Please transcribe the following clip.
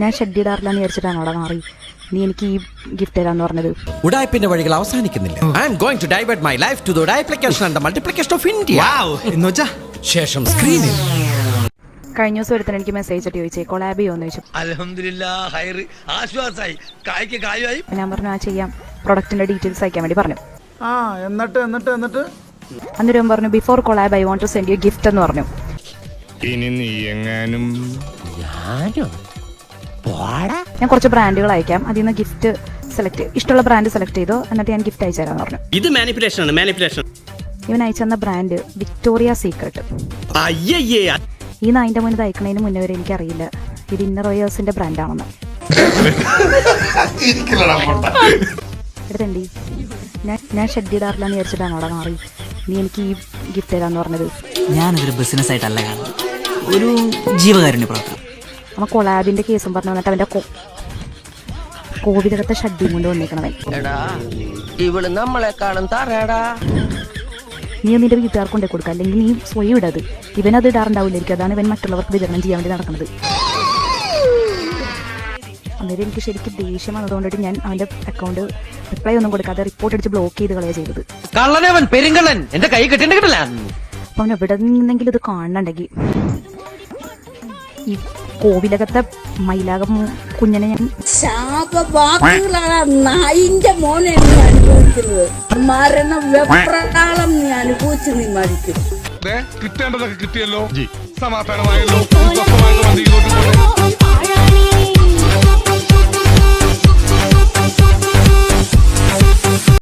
ഞാൻ ഷെഡിടാറില്ലാന്ന് വിചാരിച്ചിട്ടാണോടാ മാറി നീ എനിക്ക് ഈ ഗിഫ്റ്റ് തരാന്ന് പറഞ്ഞത്. ഉടായ്പിന്റെ വഴികൾ അവസാനിക്കുന്നില്ല. I am going to divert my life to the duplication and multiplication of India. എന്നുവെച്ചാ ശേഷം സ്ക്രീനിൽ കഴിഞ്ഞ ദിവസം ഒരുത്തൻ എനിക്ക് മെസ്സേജ് ഇട്ട് ചോദിച്ചേ കൊളാബ് ചെയ്യുമെന്ന് ചോദിച്ചു. ആശ്വാസായി കായ്ക്ക് കായുമായി. ഞാൻ പറഞ്ഞു ആ ചെയ്യാം, പ്രൊഡക്റ്റിന്റെ ഡീറ്റെയിൽസ് അയക്കാൻ വേണ്ടി പറഞ്ഞു. എന്നിട്ട് അന്നേരം പറഞ്ഞു before collab I want to send you gift എന്ന് പറഞ്ഞു. ഇനി നീ എങ്ങാനും ഞാൻ കുറച്ച് ബ്രാൻഡുകൾ അയക്കാം, അതിൽ നിന്ന് ഗിഫ്റ്റ് സെലക്ട് ഇഷ്ടമുള്ള ബ്രാൻഡ് സെലക്ട് ചെയ്തോ, എന്നിട്ട് ഞാൻ ഗിഫ്റ്റ് അയച്ചു തരാമെന്ന് പറഞ്ഞു. ഇത് മാനിപ്പുലേഷൻ ആണ്, മാനിപ്പുലേഷൻ. ഇവൻ അയച്ചെന്ന ബ്രാൻഡ് വിക്ടോറിയ സീക്രട്ട്. അയ്യയ്യേ, ഈ നായിൻ്റെ മുന്നിൽ അയക്കണതിന് മുന്നേ വരെ എനിക്കറിയില്ല ഇത് ഇന്നർ റോയേഴ്സിന്റെ ബ്രാൻഡാണെന്ന്. എടുത്തണ്ടി ഞാൻ ഷെഡിടാറില്ലാന്ന് വിചാരിച്ചിട്ടാണോടാ മാറി നീ എനിക്ക് ഈ ഗിഫ്റ്റ് തരാന്ന് പറഞ്ഞത്. ഞാനതൊരു ബിസിനസ് ആയിട്ടല്ല കാണുന്നത്, ഒരു ജീവകാരുണ്യ പ്രവർത്തനം. അവൻ കൊളാബിന്റെ കേസും പറഞ്ഞു വന്നിട്ട് അവന്റെ കോവിലകത്തെ ഷഡ്ഡിയും കൊണ്ട് വന്നേക്കണവൻ. ഇവള് നമ്മളെക്കാളും തറയടാ. നീ നിന്റെ വീട്ടുകാർക്ക് കൊണ്ടേ കൊടുക്കുക, അല്ലെങ്കിൽ നീ സ്വയം ഇടത്. ഇവനത് ഇടാറുണ്ടാവില്ലായിരിക്കും, അതാണ് ഇവൻ മറ്റുള്ളവർക്ക് വിതരണം ചെയ്യാൻ വേണ്ടി നടക്കുന്നത്. അന്നേരം എനിക്ക് ശരിക്കും ദേഷ്യം വന്നതുകൊണ്ടിട്ട് ഞാൻ അവന്റെ അക്കൗണ്ട് റിപ്ലൈ ഒന്നും കൊടുക്കാതെ റിപ്പോർട്ട് അടിച്ച് ബ്ലോക്ക് ചെയ്ത് കളയാ ചെയ്തത്. കള്ളനവൻ പെരുങ്കള്ളൻ എന്റെ കൈ കെട്ടിട്ടില്ല. അപ്പൊ അവൻ എവിടെ നിന്നെങ്കിലും ഇത് കാണുന്നുണ്ടെങ്കിൽ ഈ കോവിലകത്തെ മയിലാകം കുഞ്ഞിനെ ഞാൻ ശാപവാക്കുകളാണ് നായിന്റെ മോനെ നീ അനുഭവിക്കുന്നത്. മരണ വെപ്രകാളം നീ അനുഭവിച്ച് നീ മരിക്കും. കിട്ടേണ്ടതൊക്കെ കിട്ടിയല്ലോ, സമാധാനമായല്ലോ.